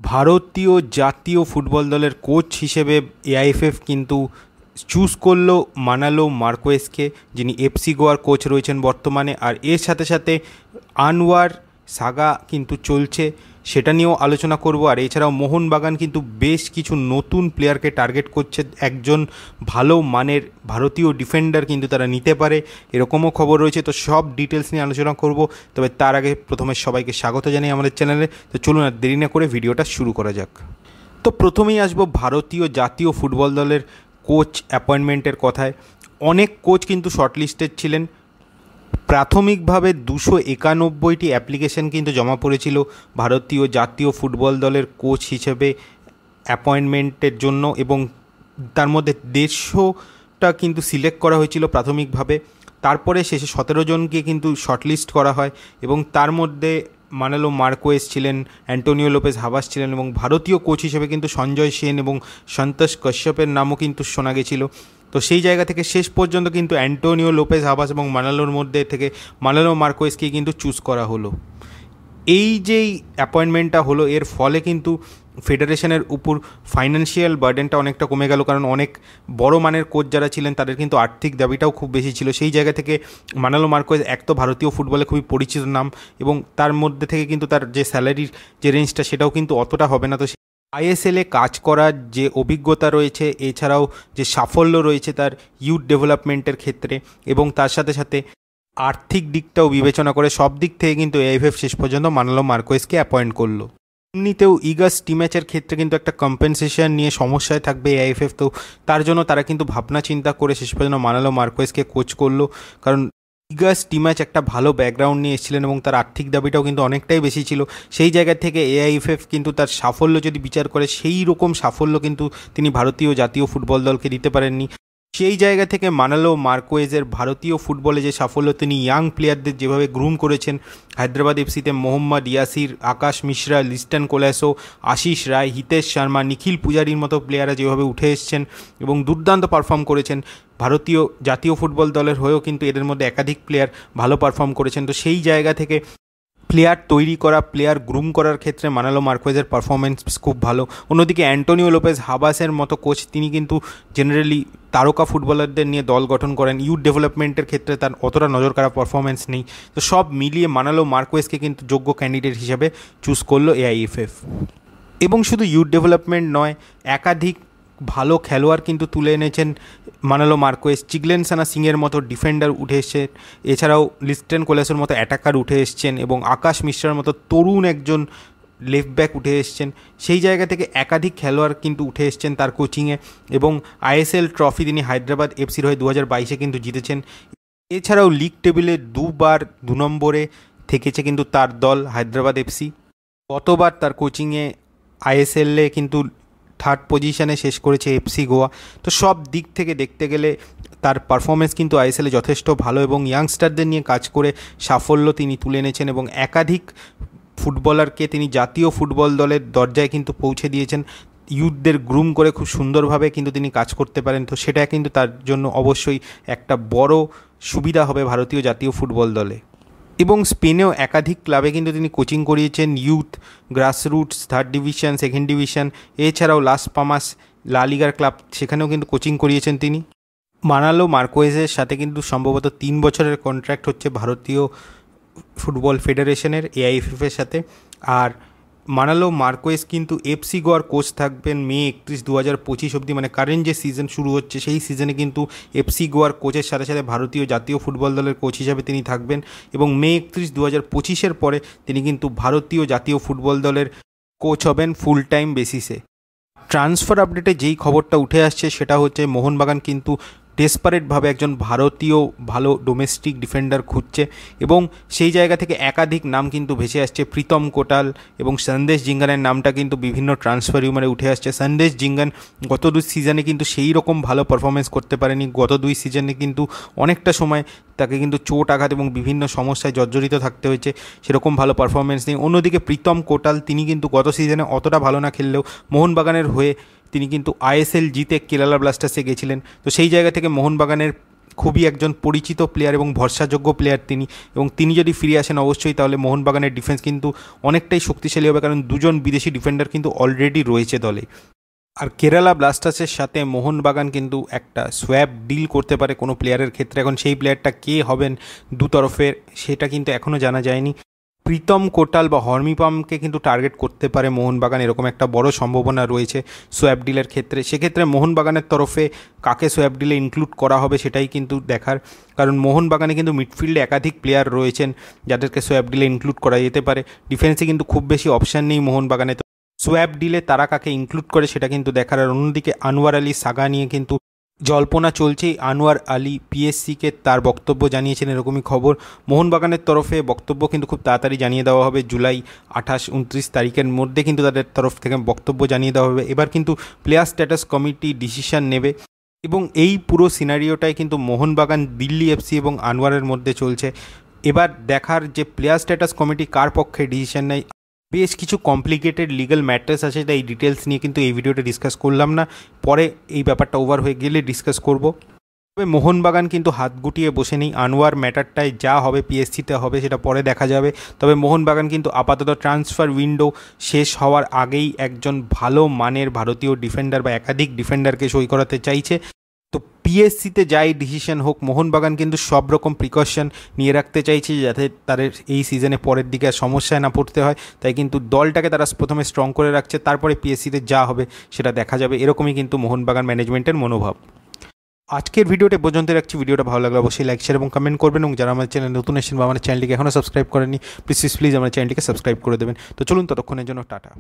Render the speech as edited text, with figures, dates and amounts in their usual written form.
ভারতীয় জাতীয় ফুটবল দলের কোচ হিসেবে এআইএফএফ কিন্তু চুজ করলো মানালো মার্কোয়েজকে, যিনি এফসি গোয়ার কোচ রয়েছেন বর্তমানে। আর এর সাথে সাথে আনওয়ার সাগা কিন্তু চলছে, সেটা নিয়েও আলোচনা করব। আর এছাড়াও মোহনবাগান কিন্তু বেশ কিছু নতুন প্লেয়ারকে টার্গেট করছে, একজন ভালো মানের ভারতীয় ডিফেন্ডার কিন্তু তারা নিতে পারে, এরকমও খবর রয়েছে। তো সব ডিটেলস নিয়ে আলোচনা করব। তবে তার আগে প্রথমে সবাইকে স্বাগত জানাই আমাদের চ্যানেলে। তো চলুন আর দেরি না করে ভিডিওটা শুরু করা যাক। তো প্রথমেই আসবো ভারতীয় জাতীয় ফুটবল দলের কোচ অ্যাপয়েন্টমেন্টের কথায়। অনেক কোচ কিন্তু শর্টলিস্টেড ছিলেন। প্রাথমিকভাবে 291টি অ্যাপ্লিকেশন কিন্তু জমা পড়েছিল ভারতীয় জাতীয় ফুটবল দলের কোচ হিসেবে অ্যাপয়েন্টমেন্টের জন্য, এবং তার মধ্যে 150টা কিন্তু সিলেক্ট করা হয়েছিল প্রাথমিকভাবে। তারপরে শেষে 17 জনকে কিন্তু শর্টলিস্ট করা হয়, এবং তার মধ্যে মানালো মার্কোয়েজ ছিলেন, অ্যান্টোনিও লোপেজ হাবাস ছিলেন, এবং ভারতীয় কোচ হিসেবে কিন্তু সঞ্জয় সেন এবং সন্তোষ কশ্যপের নামও কিন্তু শোনা গেছিলো। তো সেই জায়গা থেকে শেষ পর্যন্ত কিন্তু অ্যান্টোনিও লোপেজ হাবাস এবং মানালোর মধ্যে থেকে মানালো মার্কোয়েজকে কিন্তু চুজ করা হলো। এই যেই অ্যাপয়েন্টমেন্টটা হলো, এর ফলে কিন্তু ফেডারেশনের উপর ফাইন্যান্সিয়াল বার্ডেনটা অনেকটা কমে গেল, কারণ অনেক বড় মানের কোচ যারা ছিলেন তাদের কিন্তু আর্থিক দাবিটাও খুব বেশি ছিল। সেই জায়গা থেকে মানালো মার্কোয়েজ এক তো ভারতীয় ফুটবলে খুবই পরিচিত নাম, এবং তার মধ্যে থেকে কিন্তু তার যে স্যালারির যে রেঞ্জটা সেটাও কিন্তু অতটা হবে না। তো আইএসএলে কাজ করার যে অভিজ্ঞতা রয়েছে, এছাড়াও যে সাফল্য রয়েছে তার ইউথ ডেভেলপমেন্টের ক্ষেত্রে, এবং তার সাথে সাথে আর্থিক দিকটাও বিবেচনা করে সব দিক থেকে কিন্তু এআইএফএফ শেষ পর্যন্ত মানালো মার্কোয়েজকে অ্যাপয়েন্ট করলো। এমনিতেও ইগাস টি ম্যাচের ক্ষেত্রে কিন্তু একটা কম্পেনসেশন নিয়ে সমস্যায় থাকবে এআইএফএফ, তো তার জন্য তারা কিন্তু ভাবনা চিন্তা করে শেষ পর্যন্ত মানালো মার্কোয়েজকে কোচ করলো। কারণ ইগাস টি ম্যাচ একটা ভালো ব্যাকগ্রাউন্ড নিয়ে এসেছিলেন, এবং তার আর্থিক দাবিটাও কিন্তু অনেকটাই বেশি ছিল। সেই জায়গা থেকে এআইএফএফ কিন্তু তার সাফল্য যদি বিচার করে, সেই রকম সাফল্য কিন্তু তিনি ভারতীয় জাতীয় ফুটবল দলকে দিতে পারেননি। সেই জায়গা থেকে মানালো মার্কোয়েজের ভারতীয় ফুটবলে যে সাফল্য, তিনি ইয়াং প্লেয়ারদের যেভাবে গ্রুম করেছেন, হায়দ্রাবাদ এফসিতে মোহাম্মদ ইয়াসির, আকাশ মিশ্রা, লিস্টন কোলাসো, আশিস রায়, হিতেশ শর্মা, নিখিল পূজারির মতো প্লেয়াররা যেভাবে উঠে এসছেন এবং দুর্দান্ত পারফর্ম করেছেন, ভারতীয় জাতীয় ফুটবল দলের হয়েও কিন্তু এদের মধ্যে একাধিক প্লেয়ার ভালো পারফর্ম করেছেন। তো সেই জায়গা থেকে প্লেয়ার তৈরি করা, প্লেয়ার গ্রুম করার ক্ষেত্রে মানালো মার্কোয়েজের পারফরমেন্স খুব ভালো। অন্যদিকে অ্যান্টোনিও লোপেজ হাবাসের মতো কোচ, তিনি কিন্তু জেনারেলি তারকা ফুটবলারদের নিয়ে দল গঠন করেন, ইউথ ডেভেলপমেন্টের ক্ষেত্রে তার অতটা নজর কাড়া পারফরমেন্স নেই। তো সব মিলিয়ে মানালো মার্কোয়েজকে কিন্তু যোগ্য ক্যান্ডিডেট হিসেবে চুজ করলো এআইএফএফ। এবং শুধু ইউথ ডেভেলপমেন্ট নয়, একাধিক ভালো খেলোয়াড় কিন্তু তুলে এনেছেন মানালো মার্কোয়েজ। চিগলেনসানা সিংয়ের মতো ডিফেন্ডার উঠে এসছেন, এছাড়াও লিস্টন কোলাসোর মতো অ্যাটাকার উঠে এসছেন, এবং আকাশ মিশ্রার মতো তরুণ একজন লেফট ব্যাক উঠে এসছেন। সেই জায়গা থেকে একাধিক খেলোয়াড় কিন্তু উঠে এসছেন তার কোচিংয়ে, এবং আইএসএল ট্রফি তিনি হায়দ্রাবাদ এফসির হয়ে 2022-এ কিন্তু জিতেছেন। এছাড়াও লিগ টেবিলে 2 নম্বরে থেকেছে কিন্তু তার দল হায়দ্রাবাদ এফসি। গতবার তার কোচিংয়ে আইএসএলে কিন্তু 3rd পজিশনে শেষ করেছে এফসি গোয়া। তো সব দিক থেকে দেখতে গেলে তার পারফরমেন্স কিন্তু আইএসএলে যথেষ্ট ভালো, এবং ইয়াংস্টারদের নিয়ে কাজ করে সাফল্য তিনি তুলে এনেছেন, এবং একাধিক ফুটবলারকে তিনি জাতীয় ফুটবল দলের দরজায় কিন্তু পৌঁছে দিয়েছেন। ইউথদের গ্রুম করে খুব সুন্দরভাবে কিন্তু তিনি কাজ করতে পারেন। তো সেটা কিন্তু তার জন্য অবশ্যই একটা বড় সুবিধা হবে ভারতীয় জাতীয় ফুটবল দলে। এবং স্পেনেও একাধিক ক্লাবে কিন্তু তিনি কোচিং করিয়েছেন, youth, grassroots, 3rd division, 2nd division, এছাড়াও লাস পামাস লা লিগার ক্লাব, সেখানেও কিন্তু কোচিং করিয়েছেন তিনি। মানালো মার্কোয়েজের সাথে কিন্তু সম্ভবত 3 বছরের কন্ট্রাক্ট হচ্ছে ভারতীয় ফুটবল ফেডারেশনের এআইএফএফের সাথে। আর মানালো মার্কোয়েজ কিন্তু এফসি গোয়ার কোচ থাকবেন মে 31, 2025 অবধি, মানে কারেন্ট যে সিজন শুরু হচ্ছে সেই সিজনে কিন্তু এফসি গোয়ার কোচের সাথে সাথে ভারতীয় জাতীয় ফুটবল দলের কোচ হিসাবে তিনি থাকবেন, এবং মে 31, 2025-এর পরে তিনি কিন্তু ভারতীয় জাতীয় ফুটবল দলের কোচ হবেন ফুল টাইম বেসিসে। ট্রান্সফার আপডেটে যেই খবরটা উঠে আসছে সেটা হচ্ছে মোহনবাগান কিন্তু ডেসপারেটভাবে একজন ভারতীয় ভালো ডোমেস্টিক ডিফেন্ডার খুঁজছে, এবং সেই জায়গা থেকে একাধিক নাম কিন্তু ভেসে আসছে। প্রীতম কোটাল এবং সন্দেশ জিঙ্গানের নামটা কিন্তু বিভিন্ন ট্রান্সফার রিউমারে উঠে আসছে। সন্দেশ জিঙ্গান গত 2 সিজনে কিন্তু সেই রকম ভালো পারফরমেন্স করতে পারেনি। গত 2 সিজনে কিন্তু অনেকটা সময় তাকে কিন্তু চোট আঘাত এবং বিভিন্ন সমস্যায় জর্জরিত থাকতে হয়েছে, সেরকম ভালো পারফরমেন্স নেই। অন্যদিকে প্রীতম কোটাল, তিনি কিন্তু গত সিজনে অতটা ভালো না খেললেও মোহনবাগানের হয়ে তিনি কিন্তু আইএসএল জিতে কেরালা ব্লাস্টার্সে গেছিলেন। তো সেই জায়গা থেকে মোহনবাগানের খুবই একজন পরিচিত প্লেয়ার এবং ভরসাযোগ্য প্লেয়ার তিনি, এবং তিনি যদি ফিরে আসেন অবশ্যই তাহলে মোহনবাগানের ডিফেন্স কিন্তু অনেকটাই শক্তিশালী হবে, কারণ দুজন বিদেশি ডিফেন্ডার কিন্তু অলরেডি রয়েছে দলে। আর কেরালা ব্লাস্টার্সের সাথে মোহনবাগান কিন্তু একটা সোয়াপ ডিল করতে পারে কোনো প্লেয়ারের ক্ষেত্রে। এখন সেই প্লেয়ারটা কে হবেন দু তরফের সেটা কিন্তু এখনও জানা যায়নি। প্রীতম কোটাল বা হর্মিপামকে কিন্তু টার্গেট করতে পারে মোহনবাগান, এরকম একটা বড় সম্ভাবনা রয়েছে সোয়াপ ডিলের ক্ষেত্রে। সেক্ষেত্রে মোহনবাগানের তরফে কাকে সোয়াপ ডিলে ইনক্লুড করা হবে সেটাই কিন্তু দেখার, কারণ মোহনবাগানে কিন্তু মিডফিল্ডে একাধিক প্লেয়ার রয়েছেন যাদেরকে সোয়াপ ডিলে ইনক্লুড করা যেতে পারে। ডিফেন্সে কিন্তু খুব বেশি অপশান নেই মোহনবাগানে, তো সোয়াপ ডিলে তারা কাকে ইনক্লুড করে সেটা কিন্তু দেখার। আর অন্যদিকে আনোয়ার আলী সাগা নিয়ে কিন্তু জল্পনা চলছেই। আনোয়ার আলী পিএসসিকে তার বক্তব্য জানিয়েছেন এরকমই খবর। মোহনবাগানের তরফে বক্তব্য কিন্তু খুব তাড়াতাড়ি জানিয়ে দেওয়া হবে, জুলাই 28-29 তারিখের মধ্যে কিন্তু তাদের তরফ থেকে বক্তব্য জানিয়ে দেওয়া হবে। এবার কিন্তু প্লেয়ার স্ট্যাটাস কমিটি ডিসিশন নেবে, এবং এই পুরো সিনারিওটাই কিন্তু মোহনবাগান, দিল্লি এফসি এবং আনোয়ারের মধ্যে চলছে। এবার দেখার যে প্লেয়ার স্ট্যাটাস কমিটি কার পক্ষে ডিসিশন নেয়। বেশ কিছু কমপ্লিকেটেড লিগাল ম্যাটার্স আছে, তাই এই ডিটেলস নিয়ে কিন্তু এই ভিডিওটা ডিসকাস করলাম না, পরে এই ব্যাপারটা ওভার হয়ে গেলে ডিসকাস করব। তবে মোহনবাগান কিন্তু হাত গুটিয়ে বসে নেই। আনোয়ার ম্যাটারটায় যা হবে পিএসসিতে হবে সেটা পরে দেখা যাবে। তবে মোহনবাগান কিন্তু আপাতত ট্রান্সফার উইন্ডো শেষ হওয়ার আগেই একজন ভালো মানের ভারতীয় ডিফেন্ডার বা একাধিক ডিফেন্ডারকে সই করাতে চাইছে। তো পিএসসিতে যাই ডিসিশন হোক, মোহনবাগান কিন্তু সব রকম প্রিকশন নিয়ে রাখতে চাইছে যাতে তাদের এই সিজনে পরের দিকে আর সমস্যায় না পড়তে হয়। তাই কিন্তু দলটাকে তারা প্রথমে স্ট্রং করে রাখছে, তারপরে পিএসসিতে যা হবে সেটা দেখা যাবে। এরকমই কিন্তু মোহনবাগান ম্যানেজমেন্টের মনোভাব। আজকের ভিডিওটা পর্যন্ত রাখছি। ভিডিওটা ভালো লাগলে অবশ্যই লাইক, শেয়ার এবং কমেন্ট করবেন, এবং যারা আমাদের চ্যানেল নতুন এসেছেন বা আমাদের চ্যানেলটিকে এখনও সাবস্ক্রাইব করেননি প্লিজ আমার চ্যানেলটিকে সাবস্ক্রাইব করে দেবেন। তো চলুন, ততক্ষণের জন্য টাটা।